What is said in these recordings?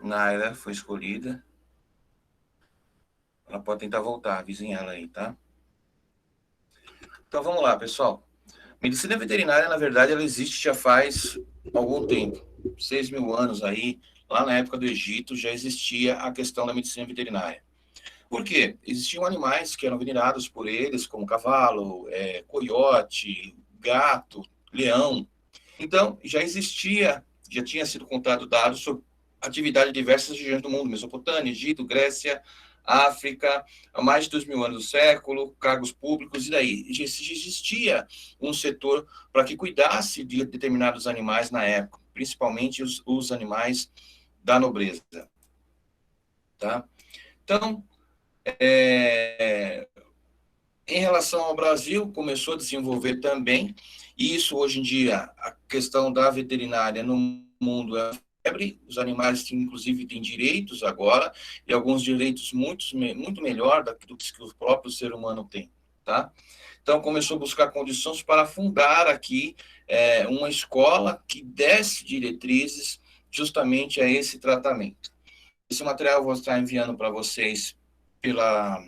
Naira foi escolhida. Ela pode tentar voltar, avisem ela aí, tá? Então vamos lá, pessoal. Medicina veterinária, na verdade, ela existe já faz algum tempo. 6.000 anos aí, lá na época do Egito, já existia a questão da medicina veterinária. Por quê? Existiam animais que eram venerados por eles, como cavalo, coiote, gato, leão. Então, já tinha sido contado dados sobre atividade de diversas regiões do mundo, Mesopotâmia, Egito, Grécia, África, há mais de 2.000 anos do século, cargos públicos, e daí? Já existia um setor para que cuidasse de determinados animais na época, principalmente os animais da nobreza, tá? Então, em relação ao Brasil, começou a desenvolver também, e isso hoje em dia, a questão da veterinária no mundo é febre, os animais, inclusive, têm direitos agora, e alguns direitos muito melhor do que o próprio ser humano tem, tá? Então, começou a buscar condições para fundar aqui uma escola que desse diretrizes justamente a esse tratamento. Esse material eu vou estar enviando para vocês pela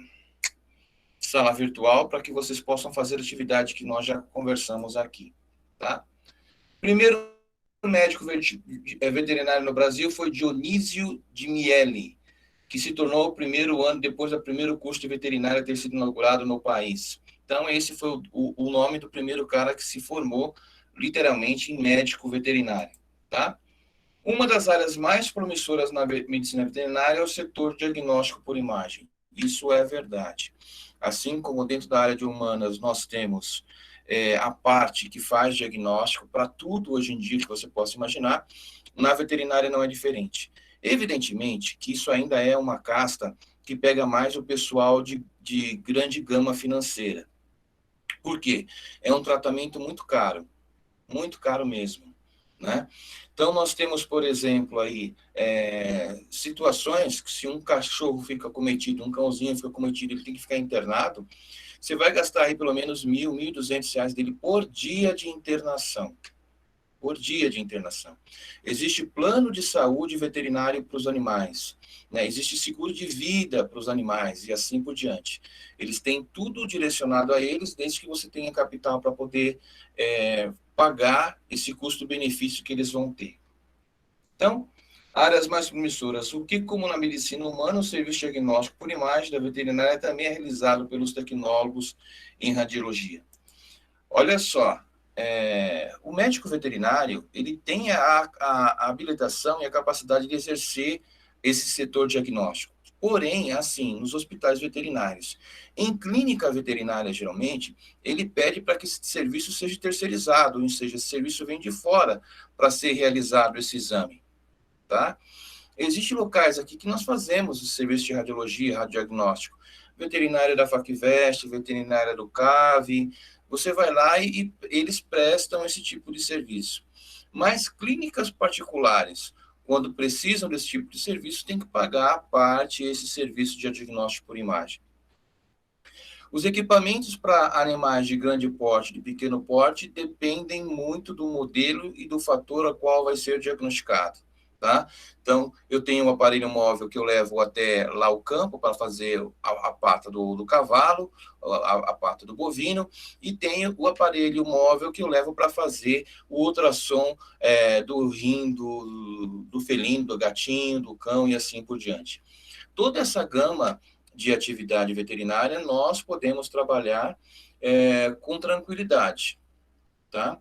sala virtual para que vocês possam fazer a atividade que nós já conversamos aqui, tá? Primeiro médico veterinário no Brasil foi Dionísio de Miele, que se tornou o primeiro ano depois do primeiro curso de veterinária ter sido inaugurado no país. Então, esse foi o nome do primeiro cara que se formou, literalmente, em médico veterinário, tá? Uma das áreas mais promissoras na medicina veterinária é o setor diagnóstico por imagem. Isso é verdade. Assim como dentro da área de humanas nós temos a parte que faz diagnóstico para tudo hoje em dia que você possa imaginar, na veterinária não é diferente. Evidentemente que isso ainda é uma casta que pega mais o pessoal de grande gama financeira. Por quê? É um tratamento muito caro mesmo, né? Então, nós temos, por exemplo, aí, situações que se um cachorro fica cometido, um cãozinho fica cometido, ele tem que ficar internado, você vai gastar aí pelo menos R$ 1.200 dele por dia de internação. Por dia de internação. Existe plano de saúde veterinário para os animais, né? Existe seguro de vida para os animais e assim por diante. Eles têm tudo direcionado a eles, desde que você tenha capital para poder pagar esse custo-benefício que eles vão ter. Então, áreas mais promissoras. O que, como na medicina humana, o serviço diagnóstico por imagem da veterinária também é realizado pelos tecnólogos em radiologia. Olha só, o médico veterinário, ele tem a habilitação e a capacidade de exercer esse setor diagnóstico. Porém, assim, nos hospitais veterinários, em clínica veterinária, geralmente, ele pede para que esse serviço seja terceirizado, ou seja, esse serviço vem de fora para ser realizado esse exame, tá? Existem locais aqui que nós fazemos o serviço de radiologia, radiodiagnóstico. Veterinária da FACVest, veterinária do CAV. Você vai lá e eles prestam esse tipo de serviço. Mas clínicas particulares, quando precisam desse tipo de serviço, tem que pagar a parte esse serviço de diagnóstico por imagem. Os equipamentos para animais de grande porte, de pequeno porte, dependem muito do modelo e do fator a qual vai ser diagnosticado, tá? Então, eu tenho um aparelho móvel que eu levo até lá o campo para fazer a pata do cavalo, a pata do bovino, e tenho o aparelho móvel que eu levo para fazer o ultrassom do rim do felino, do gatinho, do cão e assim por diante. Toda essa gama de atividade veterinária, nós podemos trabalhar com tranquilidade, tá?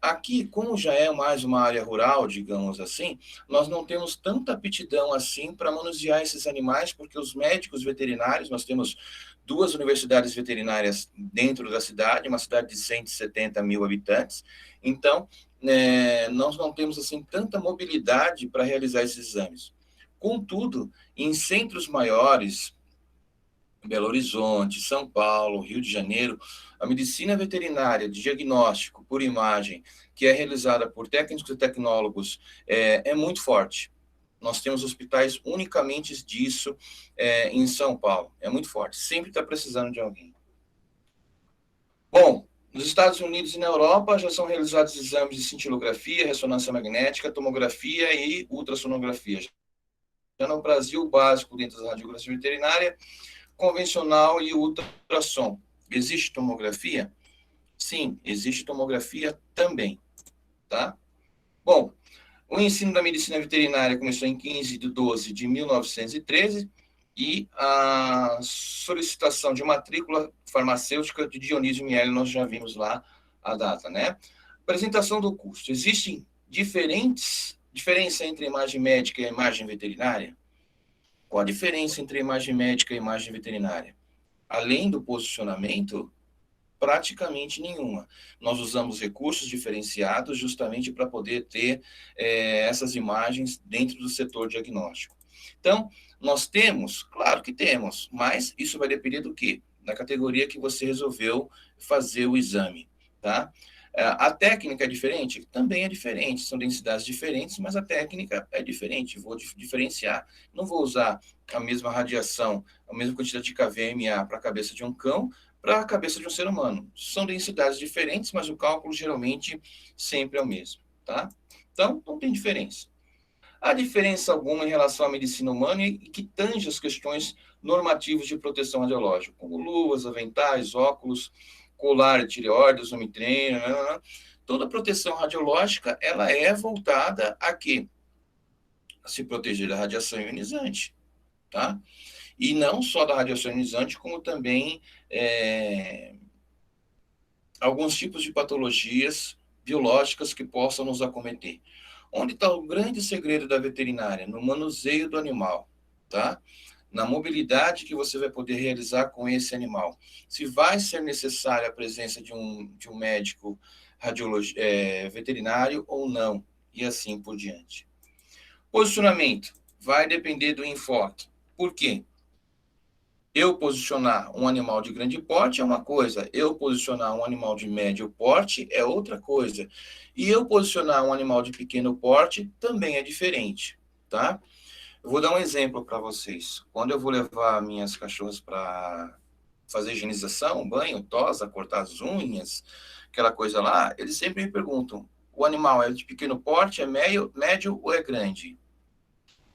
Aqui, como já é mais uma área rural, digamos assim, nós não temos tanta aptidão assim para manusear esses animais, porque os médicos veterinários, nós temos duas universidades veterinárias dentro da cidade, uma cidade de 170 mil habitantes, então, nós não temos assim tanta mobilidade para realizar esses exames. Contudo, em centros maiores, Belo Horizonte, São Paulo, Rio de Janeiro, a medicina veterinária de diagnóstico por imagem, que é realizada por técnicos e tecnólogos, é muito forte. Nós temos hospitais unicamente disso em São Paulo. É muito forte. Sempre está precisando de alguém. Bom, nos Estados Unidos e na Europa já são realizados exames de cintilografia, ressonância magnética, tomografia e ultrassonografia. Então, no Brasil, o básico dentro da radiografia veterinária, convencional e ultrassom. Existe tomografia? Sim, existe tomografia também, tá? Bom, o ensino da medicina veterinária começou em 15 de 12 de 1913 e a solicitação de matrícula farmacêutica de Dionísio Miele, nós já vimos lá a data, né? Apresentação do curso. Existem diferença entre a imagem médica e a imagem veterinária? Qual a diferença entre a imagem médica e a imagem veterinária? Além do posicionamento, praticamente nenhuma. Nós usamos recursos diferenciados justamente para poder ter essas imagens dentro do setor diagnóstico. Então, nós temos, claro que temos, mas isso vai depender do quê? Da categoria que você resolveu fazer o exame, tá? A técnica é diferente? Também é diferente, são densidades diferentes, mas a técnica é diferente, vou diferenciar. Não vou usar a mesma radiação, a mesma quantidade de kVMA para a cabeça de um cão, para a cabeça de um ser humano. São densidades diferentes, mas o cálculo geralmente sempre é o mesmo, tá? Então, não tem diferença. Há diferença alguma em relação à medicina humana e que tange as questões normativas de proteção radiológica, como luvas, aventais, óculos, colar, tireoides, omitrina, toda proteção radiológica, ela é voltada a quê? A se proteger da radiação ionizante, tá? E não só da radiação ionizante, como também alguns tipos de patologias biológicas que possam nos acometer. Onde está o grande segredo da veterinária? No manuseio do animal, tá? Na mobilidade que você vai poder realizar com esse animal. Se vai ser necessária a presença de um médico veterinário ou não, e assim por diante. Posicionamento vai depender do enfoque. Por quê? Eu posicionar um animal de grande porte é uma coisa, eu posicionar um animal de médio porte é outra coisa. E eu posicionar um animal de pequeno porte também é diferente, tá? Eu vou dar um exemplo para vocês. Quando eu vou levar minhas cachorras para fazer higienização, banho, tosa, cortar as unhas, aquela coisa lá, eles sempre me perguntam: o animal é de pequeno porte, é médio ou é grande?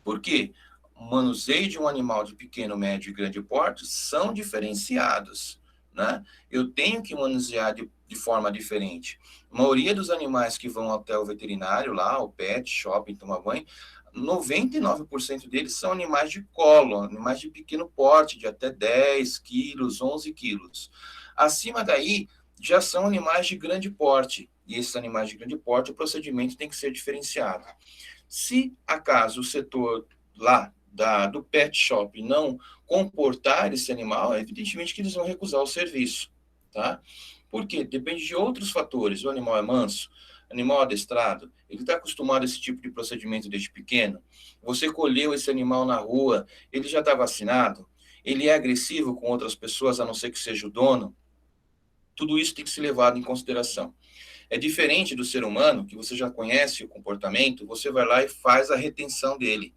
Por quê? O manuseio de um animal de pequeno, médio e grande porte são diferenciados, né? Eu tenho que manusear de forma diferente. A maioria dos animais que vão até o veterinário lá, o pet, shopping, tomar banho, 99% deles são animais de colo, animais de pequeno porte, de até 10 quilos, 11 quilos. Acima daí, já são animais de grande porte. E esses animais de grande porte, o procedimento tem que ser diferenciado. Se acaso o setor lá do pet shop não comportar esse animal, evidentemente que eles vão recusar o serviço, tá? Por quê? Depende de outros fatores. O animal é manso, animal adestrado, ele está acostumado a esse tipo de procedimento desde pequeno. Você colheu esse animal na rua, ele já está vacinado, ele é agressivo com outras pessoas, a não ser que seja o dono. Tudo isso tem que ser levado em consideração. É diferente do ser humano, que você já conhece o comportamento, você vai lá e faz a retenção dele.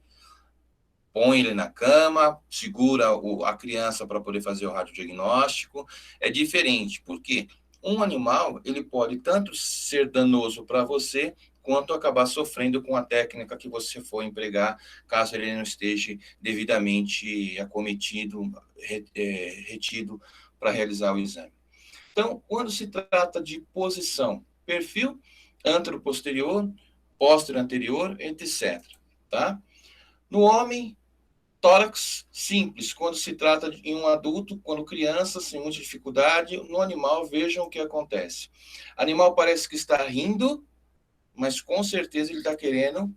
Põe ele na cama, segura a criança para poder fazer o radiodiagnóstico. É diferente, porque um animal, ele pode tanto ser danoso para você, quanto acabar sofrendo com a técnica que você for empregar, caso ele não esteja devidamente acometido, retido para realizar o exame. Então, quando se trata de posição, perfil antero-posterior, póstero-anterior, etc. Tá? No homem, tórax simples, quando se trata de um adulto, quando criança, sem muita dificuldade. No animal, vejam o que acontece. O animal parece que está rindo, mas com certeza ele está querendo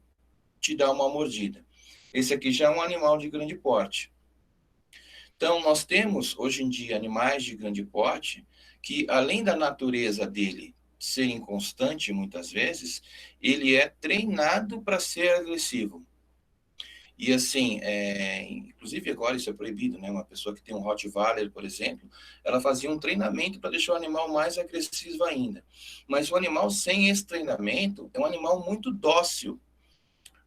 te dar uma mordida. Esse aqui já é um animal de grande porte. Então, nós temos, hoje em dia, animais de grande porte que, além da natureza dele ser inconstante, muitas vezes, ele é treinado para ser agressivo. E, assim, inclusive agora isso é proibido, né? Uma pessoa que tem um Rottweiler, por exemplo, ela fazia um treinamento para deixar o animal mais agressivo ainda. Mas o animal sem esse treinamento é um animal muito dócil.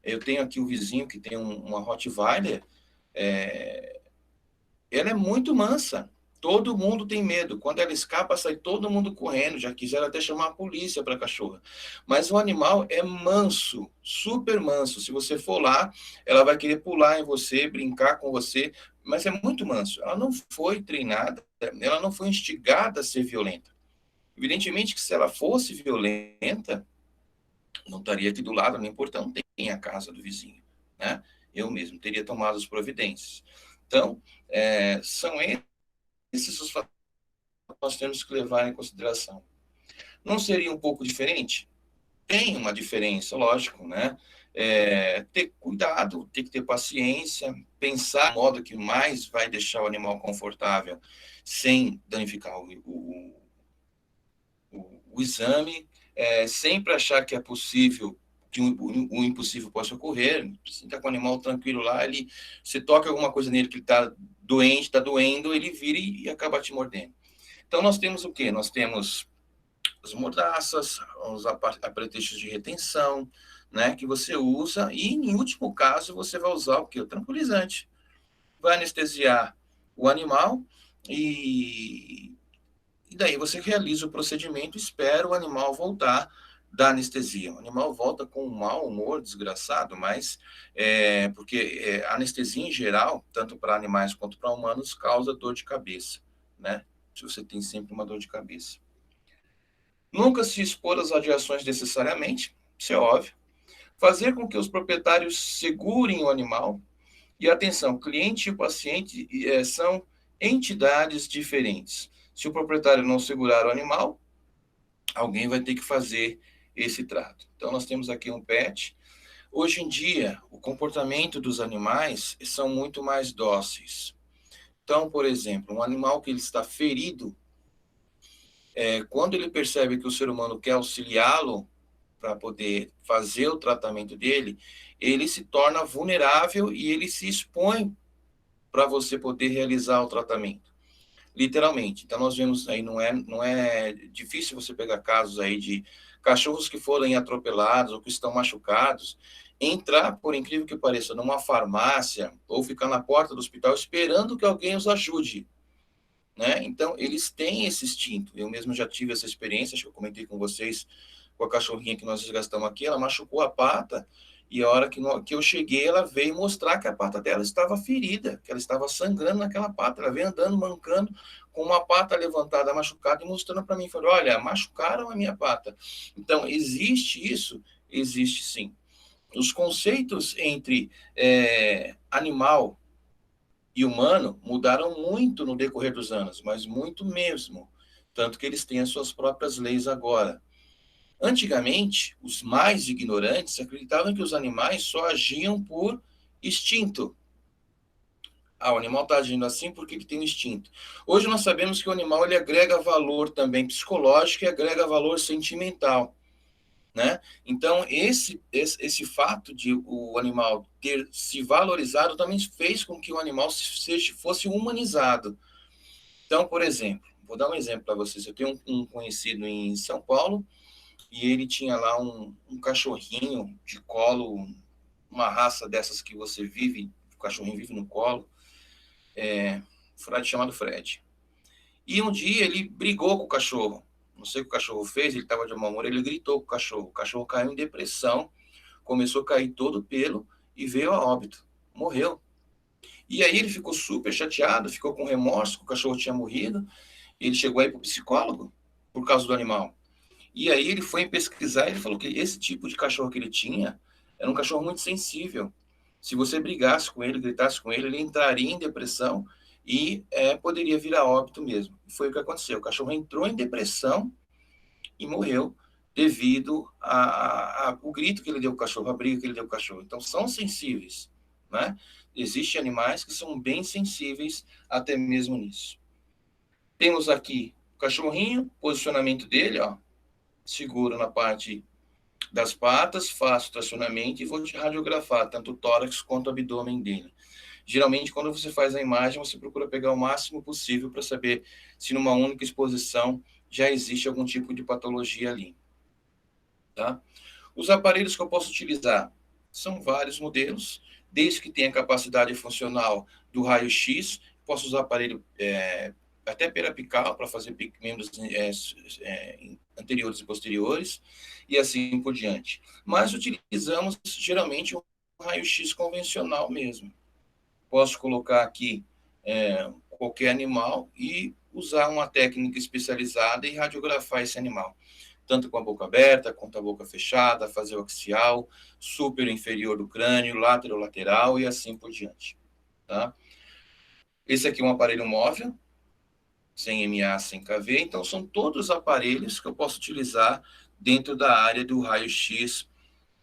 Eu tenho aqui o vizinho que tem uma Rottweiler, ela é muito mansa. Todo mundo tem medo. Quando ela escapa, sai todo mundo correndo. Já quiseram até chamar a polícia para a cachorra. Mas o animal é manso, super manso. Se você for lá, ela vai querer pular em você, brincar com você, mas é muito manso. Ela não foi treinada, ela não foi instigada a ser violenta. Evidentemente que se ela fosse violenta, não estaria aqui do lado, nem portão tem a casa do vizinho, né? Eu mesmo teria tomado as providências. Então, são esses os fatores que nós temos que levar em consideração. Não seria um pouco diferente? Tem uma diferença, lógico, né? Ter cuidado, ter que ter paciência, pensar no modo que mais vai deixar o animal confortável sem danificar o exame, sempre achar que é possível, que o impossível possa ocorrer. Você está com o animal tranquilo lá, você toca alguma coisa nele que ele está doente, está doendo, ele vira e acaba te mordendo. Então, nós temos o quê? Nós temos as mordaças, os apetrechos de retenção, né, que você usa, e em último caso você vai usar o quê? O tranquilizante. Vai anestesiar o animal e daí você realiza o procedimento, espera o animal voltar da anestesia. O animal volta com um mau humor desgraçado, mas porque a anestesia em geral, tanto para animais quanto para humanos, causa dor de cabeça, né? Se você tem sempre uma dor de cabeça. Nunca se expor às radiações necessariamente, isso é óbvio. Fazer com que os proprietários segurem o animal. E atenção, cliente e paciente são entidades diferentes. Se o proprietário não segurar o animal, alguém vai ter que fazer esse trato. Então, nós temos aqui um pet. Hoje em dia, o comportamento dos animais são muito mais dóceis. Então, por exemplo, um animal que ele está ferido, quando ele percebe que o ser humano quer auxiliá-lo para poder fazer o tratamento dele, ele se torna vulnerável e ele se expõe para você poder realizar o tratamento, literalmente. Então, nós vemos aí, não é difícil você pegar casos aí de cachorros que foram atropelados ou que estão machucados, entrar, por incrível que pareça, numa farmácia ou ficar na porta do hospital esperando que alguém os ajude, né? Então, eles têm esse instinto. Eu mesmo já tive essa experiência, acho que eu comentei com vocês, com a cachorrinha que nós resgatamos aqui, ela machucou a pata, e a hora que eu cheguei, ela veio mostrar que a pata dela estava ferida, que ela estava sangrando naquela pata. Ela veio andando, mancando, com uma pata levantada, machucada, e mostrando para mim, falou, olha, machucaram a minha pata. Então, existe isso? Existe sim. Os conceitos entre animal e humano mudaram muito no decorrer dos anos, mas muito mesmo. Tanto que eles têm as suas próprias leis agora. Antigamente, os mais ignorantes acreditavam que os animais só agiam por instinto. O animal está agindo assim porque ele tem um instinto. Hoje nós sabemos que o animal ele agrega valor também psicológico e agrega valor sentimental, né? Então, esse fato de o animal ter se valorizado também fez com que o animal fosse humanizado. Então, por exemplo, vou dar um exemplo para vocês. Eu tenho um conhecido em São Paulo, e ele tinha lá um cachorrinho de colo, uma raça dessas que você vive, o cachorrinho vive no colo, chamado Fred. E um dia ele brigou com o cachorro. Não sei o que o cachorro fez, ele estava de mau humor, ele gritou com o cachorro. O cachorro caiu em depressão, começou a cair todo o pelo e veio a óbito. Morreu. E aí ele ficou super chateado, ficou com remorso que o cachorro tinha morrido. Ele chegou aí para o psicólogo por causa do animal. E aí ele foi pesquisar e ele falou que esse tipo de cachorro que ele tinha era um cachorro muito sensível. Se você brigasse com ele, gritasse com ele entraria em depressão e poderia vir a óbito mesmo. E foi o que aconteceu. O cachorro entrou em depressão e morreu devido ao grito que ele deu ao cachorro, a briga que ele deu ao cachorro. Então, são sensíveis, né? Existem animais que são bem sensíveis até mesmo nisso. Temos aqui o cachorrinho, posicionamento dele, ó. Seguro na parte das patas, faço tracionamento e vou te radiografar tanto o tórax quanto o abdômen dele. Geralmente, quando você faz a imagem, você procura pegar o máximo possível para saber se numa única exposição já existe algum tipo de patologia ali. Tá? Os aparelhos que eu posso utilizar são vários modelos, desde que tenha capacidade funcional do raio-x, posso usar aparelho até periapical, para fazer membros anteriores e posteriores, e assim por diante. Mas utilizamos, geralmente, um raio-x convencional mesmo. Posso colocar aqui qualquer animal e usar uma técnica especializada e radiografar esse animal, tanto com a boca aberta, quanto a boca fechada, fazer o axial, super inferior do crânio, lateral e assim por diante. Tá? Esse aqui é um aparelho móvel, sem MA, sem KV, então são todos aparelhos que eu posso utilizar dentro da área do raio-x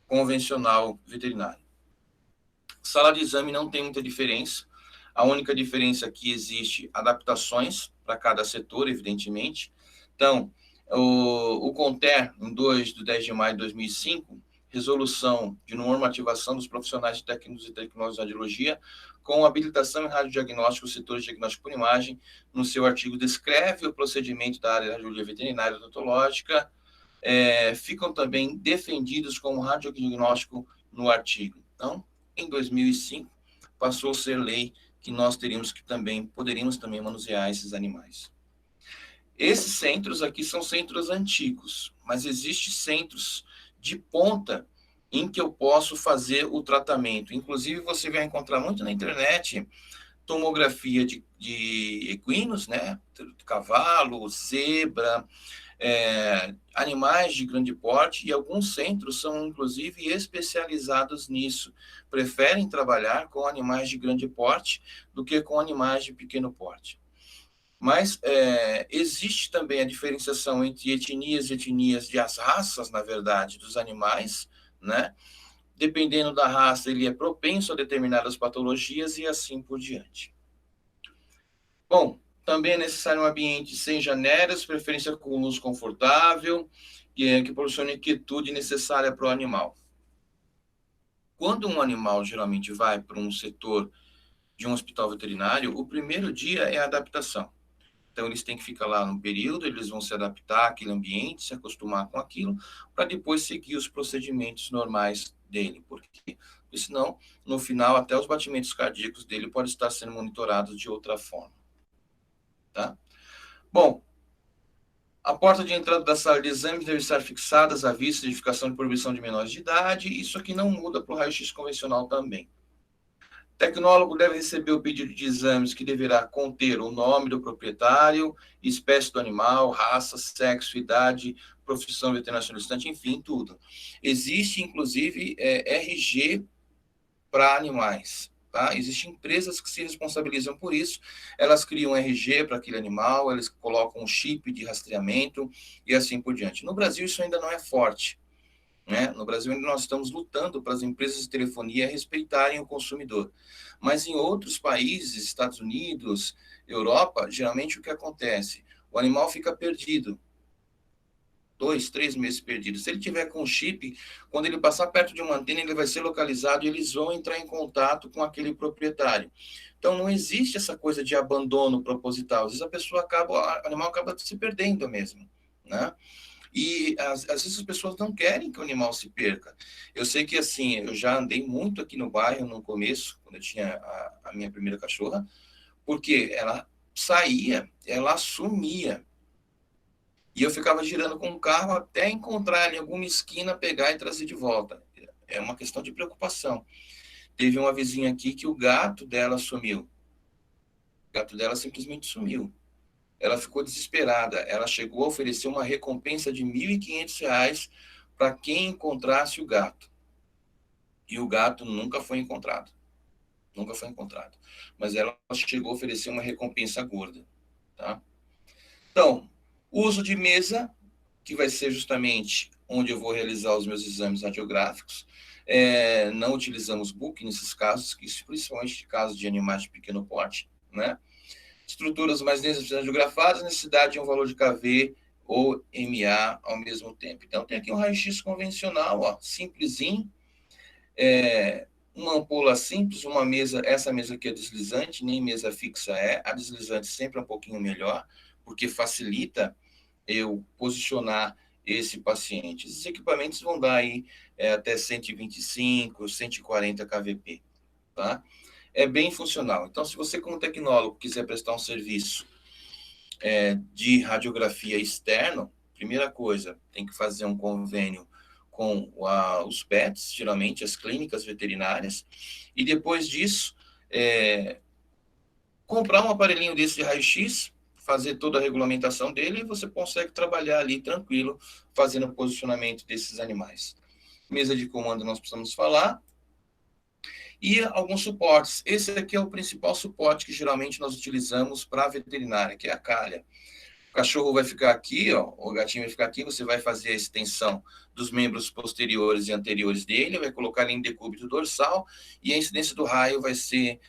convencional veterinário. Sala de exame não tem muita diferença, a única diferença que existe, adaptações para cada setor, evidentemente. Então, o CONTER, em 2 de 10 de maio de 2005, resolução de normativação dos profissionais de técnicos e tecnólogos de radiologia, com habilitação em radiodiagnóstico, setor de diagnóstico por imagem, no seu artigo descreve o procedimento da área de radiologia veterinária e odontológica, ficam também defendidos como radiodiagnóstico no artigo. Então, em 2005, passou a ser lei que nós poderíamos também manusear esses animais. Esses centros aqui são centros antigos, mas existem centros de ponta em que eu posso fazer o tratamento. Inclusive, você vai encontrar muito na internet tomografia de equinos, né? Cavalo, zebra, animais de grande porte, e alguns centros são, inclusive, especializados nisso. Preferem trabalhar com animais de grande porte do que com animais de pequeno porte. Mas existe também a diferenciação entre etnias e etnias de as raças, na verdade, dos animais, né? Dependendo da raça, ele é propenso a determinadas patologias e assim por diante. Bom, também é necessário um ambiente sem janelas, preferência com luz confortável, que proporcione quietude necessária para o animal. Quando um animal geralmente vai para um setor de um hospital veterinário, o primeiro dia é a adaptação. Então, eles têm que ficar lá no período, eles vão se adaptar àquele ambiente, se acostumar com aquilo, para depois seguir os procedimentos normais dele. Porque senão, no final, até os batimentos cardíacos dele podem estar sendo monitorados de outra forma. Tá? Bom, a porta de entrada da sala de exames deve estar fixadas à vista de identificação de proibição de menores de idade. Isso aqui não muda para o raio-x convencional também. O tecnólogo deve receber o pedido de exames que deverá conter o nome do proprietário, espécie do animal, raça, sexo, idade, profissão veterinária solicitante, enfim, tudo. Existe, inclusive, RG para animais. Tá? Existem empresas que se responsabilizam por isso, elas criam RG para aquele animal, eles colocam um chip de rastreamento e assim por diante. No Brasil, isso ainda não é forte. Né? No Brasil, ainda nós estamos lutando para as empresas de telefonia respeitarem o consumidor. Mas em outros países, Estados Unidos, Europa, geralmente o que acontece? O animal fica perdido. 2, 3 meses perdido. Se ele tiver com chip, quando ele passar perto de uma antena, ele vai ser localizado e eles vão entrar em contato com aquele proprietário. Então, não existe essa coisa de abandono proposital. Às vezes o animal acaba se perdendo mesmo, né? E às vezes as pessoas não querem que o animal se perca. Eu sei que, assim, eu já andei muito aqui no bairro no começo, quando eu tinha a minha primeira cachorra, porque ela saía, ela sumia. E eu ficava girando com o carro até encontrar em alguma esquina, pegar e trazer de volta. É uma questão de preocupação. Teve uma vizinha aqui que o gato dela sumiu. O gato dela simplesmente sumiu. Ela ficou desesperada. Ela chegou a oferecer uma recompensa de R$ 1.500 para quem encontrasse o gato. E o gato nunca foi encontrado. Nunca foi encontrado. Mas ela chegou a oferecer uma recompensa gorda. Tá? Então, uso de mesa, que vai ser justamente onde eu vou realizar os meus exames radiográficos. Não utilizamos book nesses casos, principalmente em casos de animais de pequeno porte, né? Estruturas mais densas radiografadas, necessidade de um valor de KV ou MA ao mesmo tempo. Então, tem aqui um raio-x convencional, ó, simplesinho, uma ampola simples, uma mesa, essa mesa aqui é deslizante, nem mesa fixa a deslizante sempre é um pouquinho melhor, porque facilita eu posicionar esse paciente. Esses equipamentos vão dar aí até 125, 140 kVp, tá? É bem funcional. Então, se você, como tecnólogo, quiser prestar um serviço de radiografia externo, primeira coisa, tem que fazer um convênio com os PETs, geralmente as clínicas veterinárias, e depois disso, comprar um aparelhinho desse de raio-x, fazer toda a regulamentação dele, e você consegue trabalhar ali tranquilo, fazendo o posicionamento desses animais. Mesa de comando nós precisamos falar, e alguns suportes. Esse aqui é o principal suporte que geralmente nós utilizamos para a veterinária, que é a calha. O cachorro vai ficar aqui, ó, o gatinho vai ficar aqui, você vai fazer a extensão dos membros posteriores e anteriores dele, vai colocar ele em decúbito dorsal, e a incidência do raio vai ser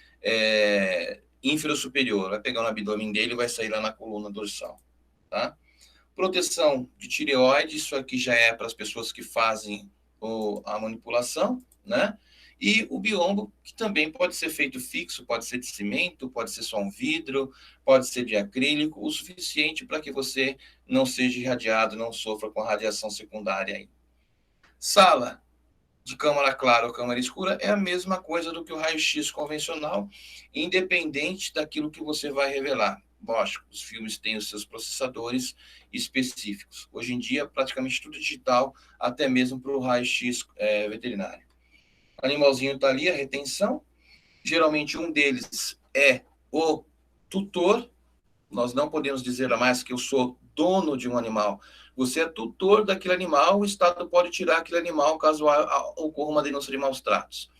ínfero-superior, vai pegar no abdômen dele e vai sair lá na coluna dorsal, tá? Proteção de tireoide, isso aqui já é para as pessoas que fazem a manipulação, né? E o biombo, que também pode ser feito fixo, pode ser de cimento, pode ser só um vidro, pode ser de acrílico, o suficiente para que você não seja irradiado, não sofra com a radiação secundária aí. Sala de câmara clara ou câmara escura é a mesma coisa do que o raio-x convencional, independente daquilo que você vai revelar. Lógico, os filmes têm os seus processadores específicos. Hoje em dia, praticamente tudo digital, até mesmo para o raio-x veterinário. O animalzinho está ali, a retenção. Geralmente um deles é o tutor. Nós não podemos dizer mais que eu sou dono de um animal. Você é tutor daquele animal, o Estado pode tirar aquele animal caso ocorra uma denúncia de maus tratos.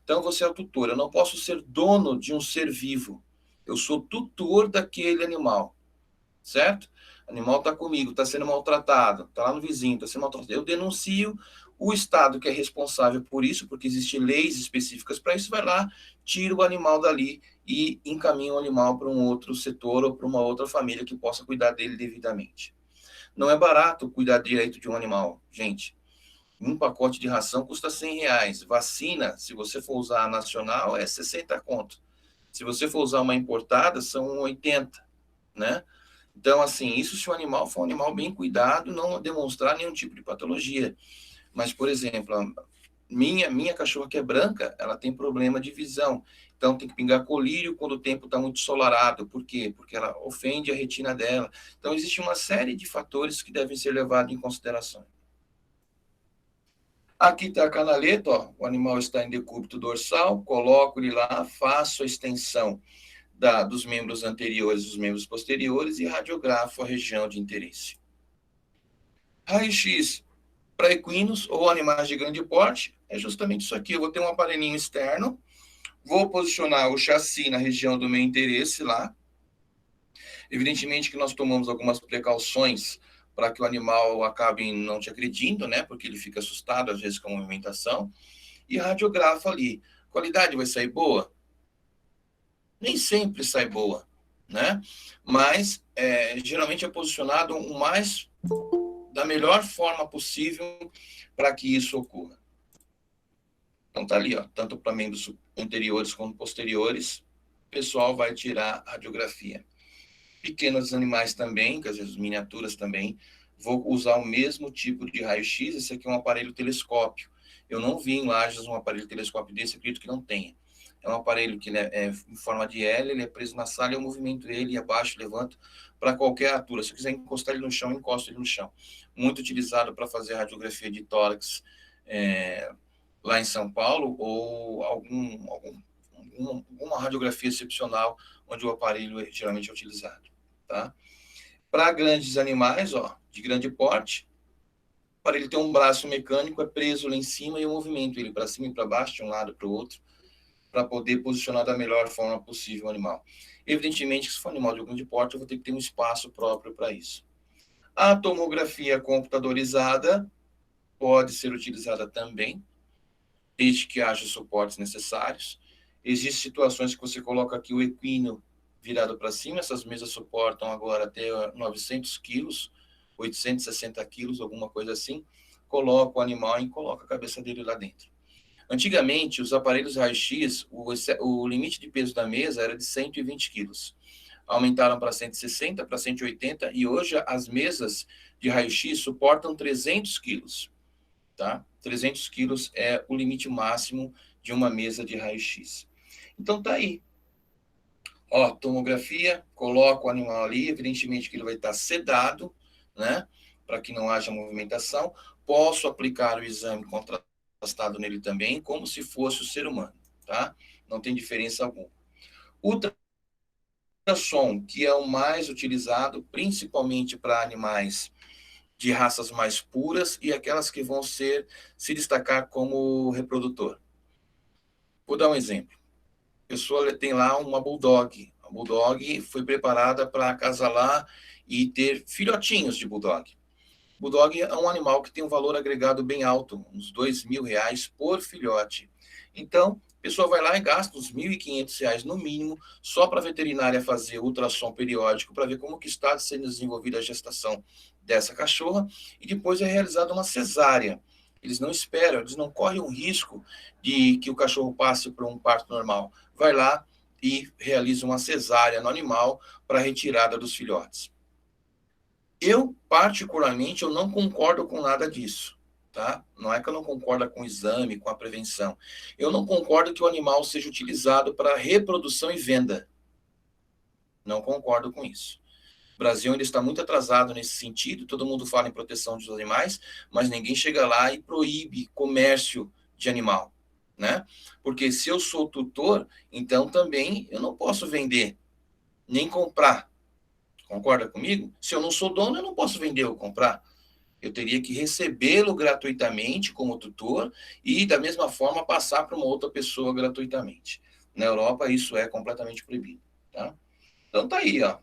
Então você é o tutor. Eu não posso ser dono de um ser vivo. Eu sou tutor daquele animal, certo? O animal está comigo, está sendo maltratado, está lá no vizinho, está sendo maltratado. Eu denuncio, o Estado que é responsável por isso, porque existem leis específicas para isso, vai lá, tira o animal dali e encaminha o animal para um outro setor ou para uma outra família que possa cuidar dele devidamente. Não é barato cuidar direito de um animal, gente. Um pacote de ração custa R$100. Vacina, se você for usar a nacional, é 60 conto. Se você for usar uma importada, são 80, né? Então, assim, isso se o animal for um animal bem cuidado, não demonstrar nenhum tipo de patologia. Mas, por exemplo, minha cachorra que é branca, ela tem problema de visão. Então, tem que pingar colírio quando o tempo está muito ensolarado. Por quê? Porque ela ofende a retina dela. Então, existe uma série de fatores que devem ser levados em consideração. Aqui está a canaleta, ó, o animal está em decúbito dorsal, coloco ele lá, faço a extensão dos membros anteriores dos membros posteriores e radiografo a região de interesse. Raio-X para equinos ou animais de grande porte é justamente isso aqui. Eu vou ter um aparelhinho externo, vou posicionar o chassi na região do meu interesse lá. Evidentemente que nós tomamos algumas precauções para que o animal acabe não te agredindo, né? Porque ele fica assustado às vezes com a movimentação. E radiografa ali. Qualidade vai sair boa? Nem sempre sai boa, né? Mas geralmente é posicionado o mais da melhor forma possível para que isso ocorra. Então tá ali, ó, tanto para membros anteriores como posteriores, o pessoal vai tirar a radiografia. Pequenos animais também, que às vezes miniaturas também, vou usar o mesmo tipo de raio-x. Esse aqui é um aparelho telescópio. Eu não vi em Lages um aparelho telescópio desse, acredito que não tenha. É um aparelho que é em forma de L, ele é preso na sala, eu movimento ele, abaixo, levanto, para qualquer altura. Se eu quiser encostar ele no chão, eu encosto ele no chão. Muito utilizado para fazer radiografia de tórax lá em São Paulo, ou alguma radiografia excepcional, onde o aparelho geralmente é utilizado. Tá? Para grandes animais, ó, de grande porte, para ele ter um braço mecânico, é preso lá em cima e eu movimento ele para cima e para baixo, de um lado para o outro, para poder posicionar da melhor forma possível o animal. Evidentemente, se for um animal de grande porte, eu vou ter que ter um espaço próprio para isso. A tomografia computadorizada pode ser utilizada também, desde que haja suportes necessários. Existem situações que você coloca aqui o equino virado para cima, essas mesas suportam agora até 900 quilos, 860 quilos, alguma coisa assim, coloca o animal e coloca a cabeça dele lá dentro. Antigamente, os aparelhos raio-x, o limite de peso da mesa era de 120 quilos. Aumentaram para 160, para 180, e hoje as mesas de raio-x suportam 300 quilos. Tá? 300 quilos é o limite máximo de uma mesa de raio-x. Então, tá aí. Ó, tomografia, coloco o animal ali, evidentemente que ele vai estar sedado, né? Para que não haja movimentação. Posso aplicar o exame contrastado nele também, como se fosse o ser humano, tá? Não tem diferença alguma. Ultrassom, que é o mais utilizado, principalmente para animais de raças mais puras e aquelas que vão se destacar como reprodutor. Vou dar um exemplo. A pessoa tem lá uma bulldog. A bulldog foi preparada para acasalar e ter filhotinhos de bulldog. Bulldog é um animal que tem um valor agregado bem alto, uns R$ 2.000 por filhote. Então, a pessoa vai lá e gasta uns R$ 1.500 no mínimo, só para a veterinária fazer ultrassom periódico, para ver como que está sendo desenvolvida a gestação dessa cachorra, e depois é realizada uma cesárea. Eles não esperam, eles não correm o risco de que o cachorro passe por um parto normal. Vai lá e realiza uma cesárea no animal para a retirada dos filhotes. Eu, particularmente, eu não concordo com nada disso, tá? Não é que eu não concordo com o exame, com a prevenção. Eu não concordo que o animal seja utilizado para reprodução e venda. Não concordo com isso. O Brasil ainda está muito atrasado nesse sentido, todo mundo fala em proteção dos animais, mas ninguém chega lá e proíbe comércio de animal, né? Porque se eu sou tutor, então também eu não posso vender, nem comprar. Concorda comigo? Se eu não sou dono, eu não posso vender ou comprar. Eu teria que recebê-lo gratuitamente como tutor e, da mesma forma, passar para uma outra pessoa gratuitamente. Na Europa, isso é completamente proibido. Tá? Então, tá aí, ó.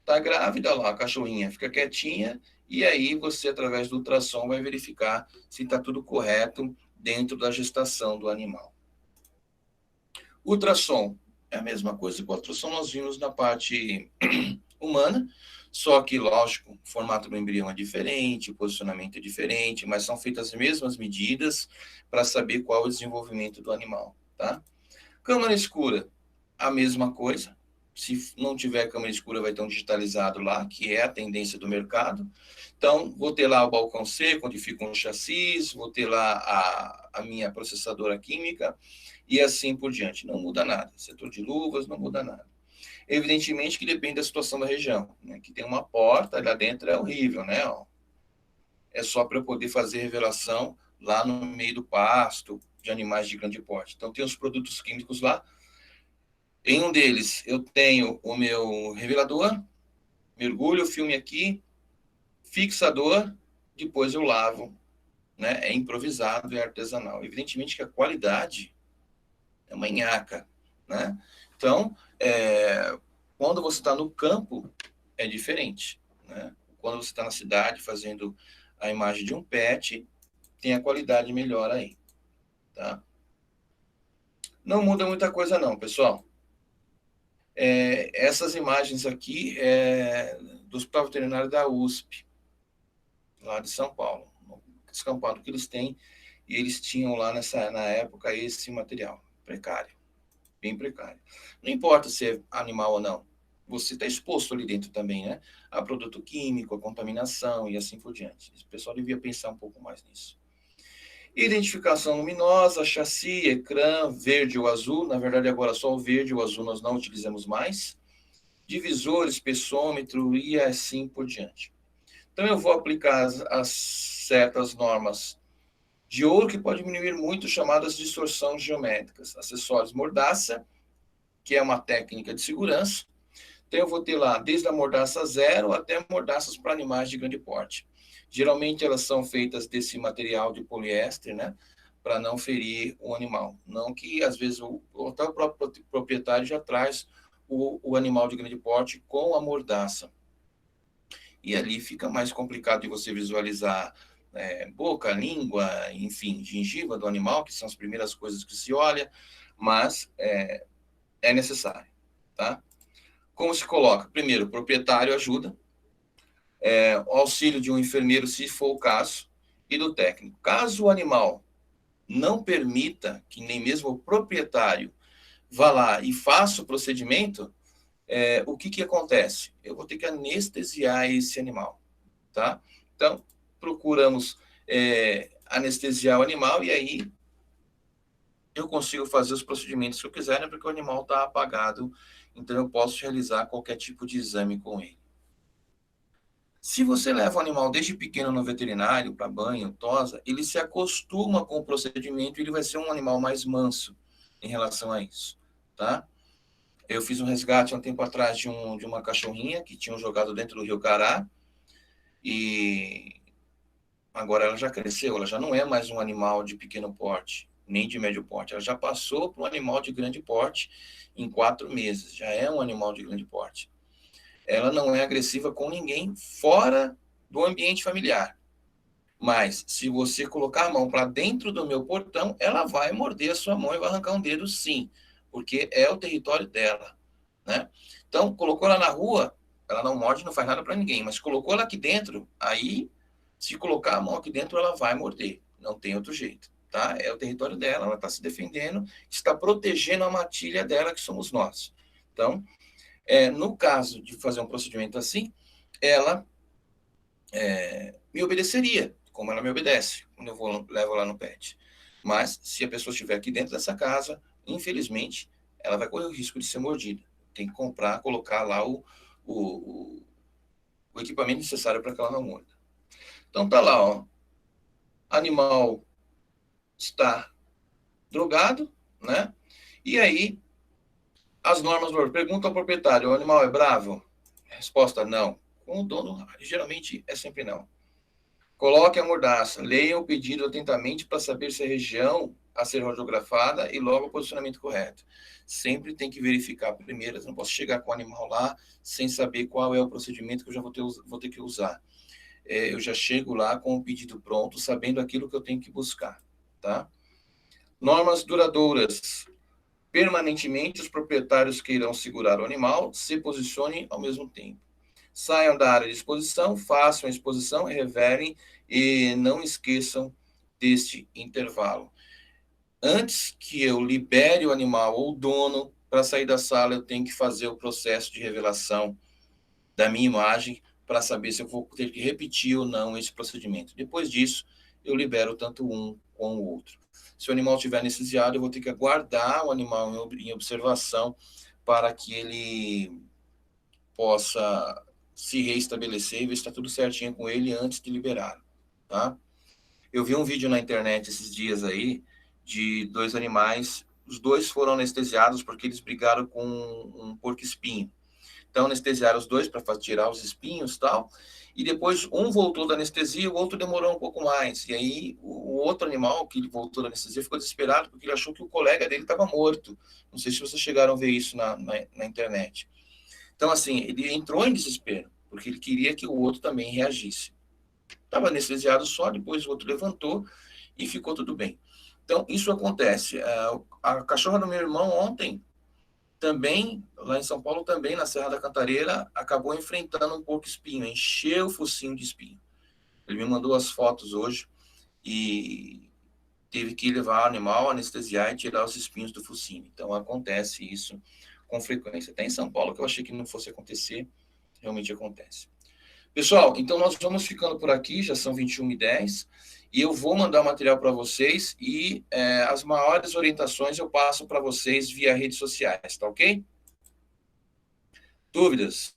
Tá grávida lá, a cachorrinha fica quietinha e aí você, através do ultrassom, vai verificar se está tudo correto dentro da gestação do animal. Ultrassom é a mesma coisa que o ultrassom nós vimos na parte humana, só que, lógico, o formato do embrião é diferente, o posicionamento é diferente, mas são feitas as mesmas medidas para saber qual é o desenvolvimento do animal, tá? Câmara escura, a mesma coisa. Se não tiver câmera escura, vai ter um digitalizado lá, que é a tendência do mercado. Então, vou ter lá o balcão seco, onde fica um chassis, vou ter lá a minha processadora química, e assim por diante. Não muda nada. Setor de luvas, não muda nada. Evidentemente que depende da situação da região, né? Que tem uma porta, lá dentro é horrível, né? Ó. É só para eu poder fazer revelação lá no meio do pasto de animais de grande porte. Então, tem os produtos químicos lá. Em um deles, eu tenho o meu revelador, mergulho o filme aqui, fixador, depois eu lavo, né? É improvisado, é artesanal. Evidentemente que a qualidade é uma nhaca, né? Então, quando você está no campo, é diferente, né? Quando você está na cidade fazendo a imagem de um pet, tem a qualidade melhor aí, tá? Não muda muita coisa não, pessoal. Essas imagens aqui é do Hospital Veterinário da USP, lá de São Paulo. Descampado que eles têm, e eles tinham lá na época esse material precário, bem precário. Não importa se é animal ou não, você está exposto ali dentro também, né? A produto químico, a contaminação e assim por diante. O pessoal devia pensar um pouco mais nisso. Identificação luminosa, chassi, ecrã, verde ou azul. Na verdade, agora só o verde e o azul nós não utilizamos mais. Divisor, espessômetro e assim por diante. Então, eu vou aplicar as certas normas de ouro, que pode diminuir muito, chamadas distorções geométricas. Acessórios mordaça, que é uma técnica de segurança. Então, eu vou ter lá desde a mordaça zero até mordaças para animais de grande porte. Geralmente, elas são feitas desse material de poliéster, né? Para não ferir o animal. Não que, às vezes, até o próprio proprietário já traz o animal de grande porte com a mordaça. E ali fica mais complicado de você visualizar boca, língua, enfim, gengiva do animal, que são as primeiras coisas que se olha, mas é necessário, tá? Como se coloca? Primeiro, o proprietário ajuda, o auxílio de um enfermeiro, se for o caso, e do técnico. Caso o animal não permita que nem mesmo o proprietário vá lá e faça o procedimento, o que acontece? Eu vou ter que anestesiar esse animal, tá? Então, procuramos anestesiar o animal e aí eu consigo fazer os procedimentos que eu quiser, né, porque o animal está apagado então eu posso realizar qualquer tipo de exame com ele. Se você leva o animal desde pequeno no veterinário para banho, tosa, ele se acostuma com o procedimento e ele vai ser um animal mais manso em relação a isso, tá? Eu fiz um resgate há um tempo atrás de uma cachorrinha que tinham jogado dentro do rio Cará e agora ela já cresceu, ela já não é mais um animal de pequeno porte, nem de médio porte, ela já passou para um animal de grande porte em 4 meses, já é um animal de grande porte. Ela não é agressiva com ninguém fora do ambiente familiar. Mas, se você colocar a mão para dentro do meu portão, ela vai morder a sua mão e vai arrancar um dedo, sim, porque é o território dela, né? Então, colocou ela na rua, ela não morde, não faz nada para ninguém, mas colocou ela aqui dentro, aí, se colocar a mão aqui dentro, ela vai morder, não tem outro jeito, tá? É o território dela, ela está se defendendo, está protegendo a matilha dela, que somos nós. Então, no caso de fazer um procedimento assim, ela me obedeceria, como ela me obedece quando levo lá no pet. Mas, se a pessoa estiver aqui dentro dessa casa, infelizmente, ela vai correr o risco de ser mordida. Tem que comprar, colocar lá o, o equipamento necessário para que ela não morda. Então, tá lá, ó. Animal está drogado, né? E aí, as normas do pergunta ao proprietário: o animal é bravo? Resposta: não. Com o dono, geralmente é sempre não. Coloque a mordaça, leia o pedido atentamente para saber se a região a ser radiografada e logo o posicionamento correto. Sempre tem que verificar primeiro, eu não posso chegar com o animal lá sem saber qual é o procedimento que eu já vou ter que usar. Eu já chego lá com o pedido pronto, sabendo aquilo que eu tenho que buscar, tá? Normas duradouras. Permanentemente, os proprietários que irão segurar o animal se posicionem ao mesmo tempo. Saiam da área de exposição, façam a exposição, revelem e não esqueçam deste intervalo. Antes que eu libere o animal ou o dono para sair da sala, eu tenho que fazer o processo de revelação da minha imagem para saber se eu vou ter que repetir ou não esse procedimento. Depois disso, eu libero tanto um como o outro. Se o animal estiver anestesiado, eu vou ter que aguardar o animal em observação para que ele possa se reestabelecer e ver se está tudo certinho com ele antes de liberar, tá? Eu vi um vídeo na internet esses dias aí de 2 animais, os 2 foram anestesiados porque eles brigaram com um porco-espinho. Então anestesiaram os 2 para tirar os espinhos e tal, e depois um voltou da anestesia, o outro demorou um pouco mais. E aí o outro animal que voltou da anestesia ficou desesperado porque ele achou que o colega dele estava morto. Não sei se vocês chegaram a ver isso na internet. Então, assim, ele entrou em desespero, porque ele queria que o outro também reagisse. Estava anestesiado só, depois o outro levantou e ficou tudo bem. Então, isso acontece. A cachorra do meu irmão ontem, também, lá em São Paulo, também, na Serra da Cantareira, acabou enfrentando um porco-espinho, encheu o focinho de espinho. Ele me mandou as fotos hoje e teve que levar o animal, anestesiar e tirar os espinhos do focinho. Então, acontece isso com frequência. Até em São Paulo, que eu achei que não fosse acontecer, realmente acontece. Pessoal, então nós vamos ficando por aqui, já são 21h10, e eu vou mandar o material para vocês e as maiores orientações eu passo para vocês via redes sociais, tá ok? Dúvidas?